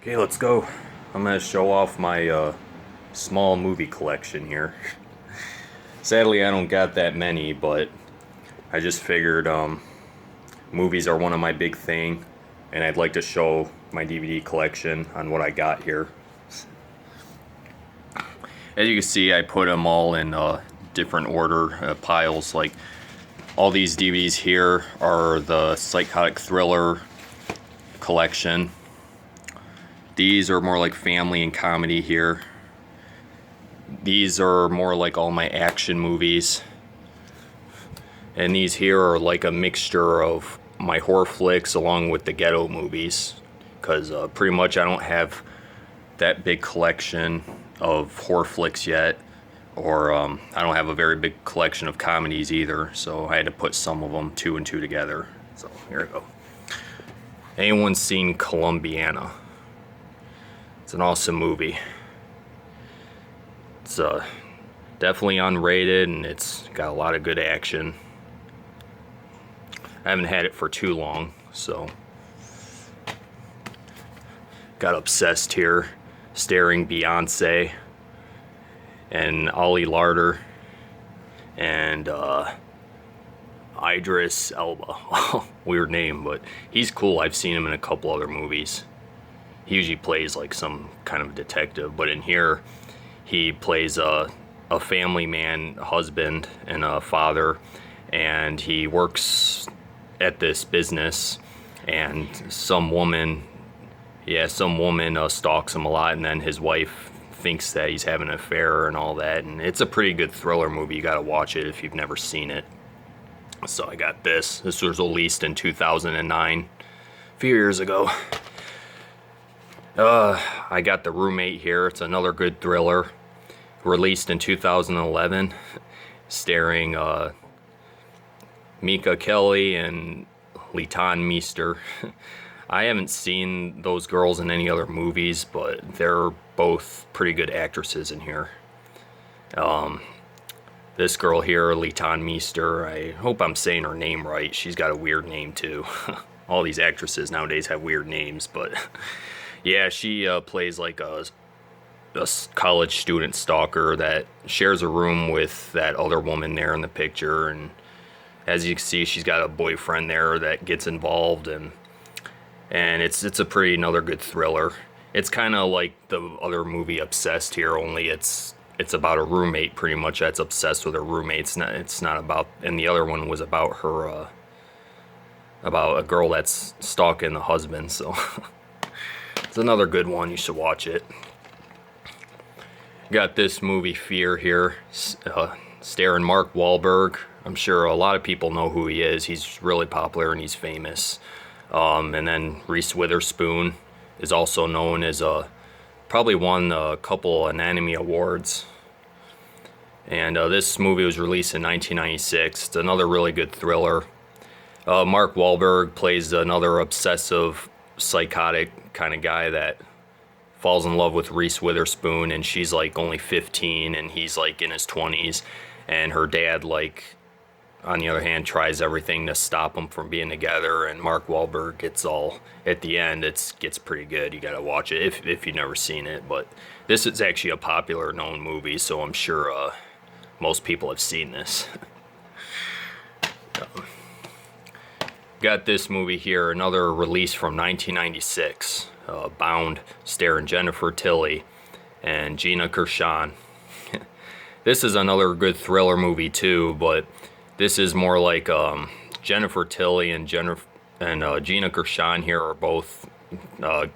Okay, let's go. I'm gonna show off my small movie collection here. Sadly, I don't got that many, but I just figured movies are one of my big thing, and I'd like to show my DVD collection on what I got here. As you can see, I put them all in different order piles. Like all these DVDs here are the psychotic thriller collection. These are more like family and comedy here. These are more like all my action movies. And these here are like a mixture of my horror flicks along with the ghetto movies. Because pretty much I don't have that big collection of horror flicks yet. Or I don't have a very big collection of comedies either. So I had to put some of them two and two together. So here we go. Anyone seen Columbiana? It's an awesome movie. It's definitely unrated and it's got a lot of good action. I haven't had it for too long, so got obsessed here, staring Beyonce and Ollie Larder and Idris Elba. Weird name, but he's cool. I've seen him in a couple other movies. He usually plays like some kind of detective, but in here he plays a family man, a husband and a father, and he works at this business, and some woman stalks him a lot, and then his wife thinks that he's having an affair and all that, and it's a pretty good thriller movie. You gotta watch it if you've never seen it. So I got this. This was released in 2009, a few years ago. I got The Roommate here. It's another good thriller, released in 2011, starring Mika Kelly and Leighton Meester. I haven't seen those girls in any other movies, but they're both pretty good actresses in here. This girl here, Leighton Meester, I hope I'm saying her name right. She's got a weird name too. All these actresses nowadays have weird names, but yeah, she plays like a college student stalker that shares a room with that other woman there in the picture, and as you can see, she's got a boyfriend there that gets involved, and it's a pretty another good thriller. It's kind of like the other movie Obsessed here, only it's about a roommate pretty much that's obsessed with her roommate. It's not about, and the other one was about her about a girl that's stalking the husband. So it's another good one. You should watch it. Got this movie Fear here, starring Mark Wahlberg. I'm sure a lot of people know who he is. He's really popular and he's famous. And then Reese Witherspoon is also known as probably won a couple Anatomy Awards. And this movie was released in 1996. It's another really good thriller. Mark Wahlberg plays another obsessive, psychotic kind of guy that falls in love with Reese Witherspoon, and she's like only 15 and he's like in his 20s, and her dad, like, on the other hand, tries everything to stop them from being together, and Mark Wahlberg gets all, at the end it gets pretty good. You gotta watch it if you've never seen it, but this is actually a popular known movie, so I'm sure most people have seen this. Got this movie here, another release from 1996, Bound, starring Jennifer Tilly and Gina Gershon. This is another good thriller movie too, but this is more like Jennifer Tilly and Gina Gershon here are both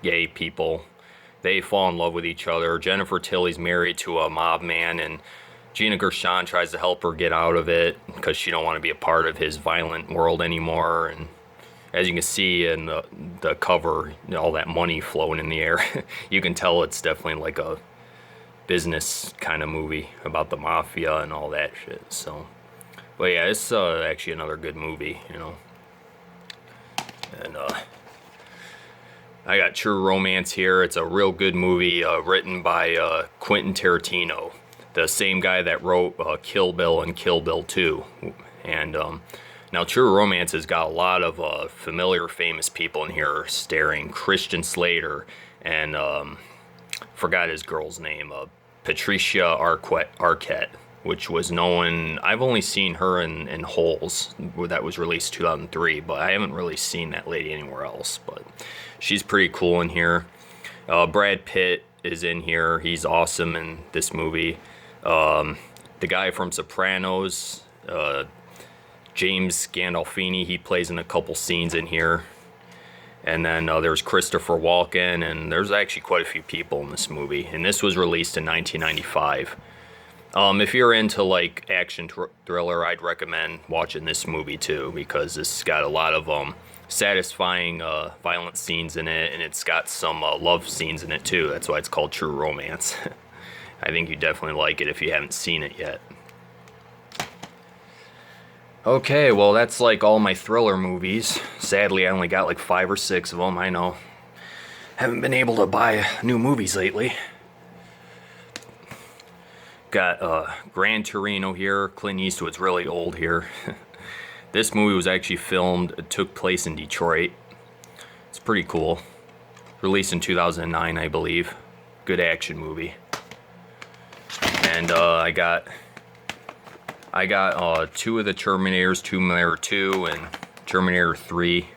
gay people. They fall in love with each other. Jennifer Tilly's married to a mob man, and Gina Gershon tries to help her get out of it because she don't want to be a part of his violent world anymore. And as you can see in the cover, all that money flowing in the air, you can tell it's definitely like a business kind of movie about the mafia and all that shit. So, but yeah, it's actually another good movie, you know. And I got True Romance here. It's a real good movie written by Quentin Tarantino, the same guy that wrote Kill Bill and Kill Bill 2. And now True Romance has got a lot of familiar famous people in here, starring Christian Slater and forgot his girl's name, Patricia Arquette, which was known. I've only seen her in Holes, that was released 2003, but I haven't really seen that lady anywhere else. But she's pretty cool in here. Brad Pitt is in here. He's awesome in this movie. The guy from Sopranos, James Gandolfini, he plays in a couple scenes in here. And then there's Christopher Walken, and there's actually quite a few people in this movie. And this was released in 1995. If you're into like action thriller, I'd recommend watching this movie too, because it's got a lot of satisfying violent scenes in it, and it's got some love scenes in it too. That's why it's called True Romance. I think you definitely like it if you haven't seen it yet. Okay, well that's like all my thriller movies. Sadly, I only got like 5 or 6 of them. I know. Haven't been able to buy new movies lately. Got Gran Torino here. Clint Eastwood's really old here. This movie was actually filmed, it took place in Detroit. It's pretty cool. Released in 2009, I believe. Good action movie. And I got 2 of the Terminators, Terminator 2 and Terminator 3.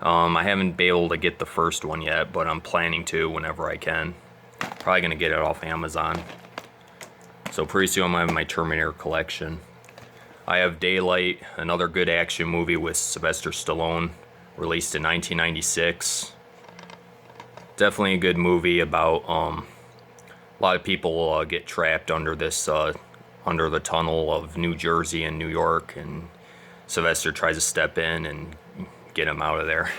I haven't been able to get the first one yet, but I'm planning to whenever I can. Probably gonna get it off Amazon. So pretty soon I'm gonna have my Terminator collection. I have Daylight, another good action movie with Sylvester Stallone, released in 1996. Definitely a good movie about a lot of people get trapped under this under the tunnel of New Jersey and New York, and Sylvester tries to step in and get him out of there.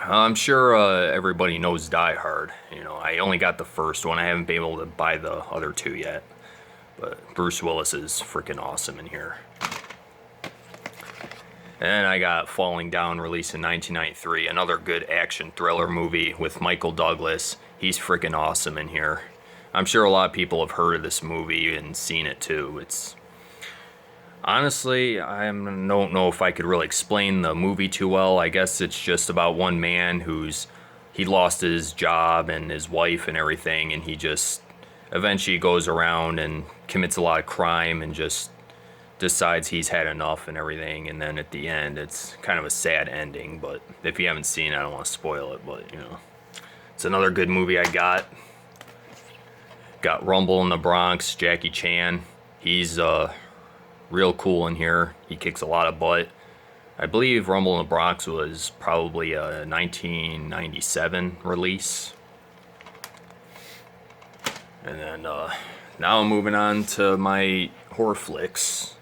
I'm sure everybody knows Die Hard. You know, I only got the first one. I haven't been able to buy the other 2 yet. But Bruce Willis is freaking awesome in here. And I got Falling Down, released in 1993. Another good action thriller movie with Michael Douglas. He's freaking awesome in here. I'm sure a lot of people have heard of this movie and seen it too. It's honestly, I don't know if I could really explain the movie too well. I guess it's just about one man he lost his job and his wife and everything, and he just eventually goes around and commits a lot of crime and just decides he's had enough and everything. And then at the end, it's kind of a sad ending. But if you haven't seen it, I don't want to spoil it. But, you know, it's another good movie I got. Got Rumble in the Bronx, Jackie Chan. He's real cool in here. He kicks a lot of butt. I believe Rumble in the Bronx was probably a 1997 release. And then now I'm moving on to my horror flicks.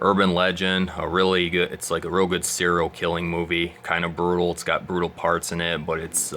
Urban Legend, it's like a real good serial killing movie. Kind of brutal. It's got brutal parts in it, but it's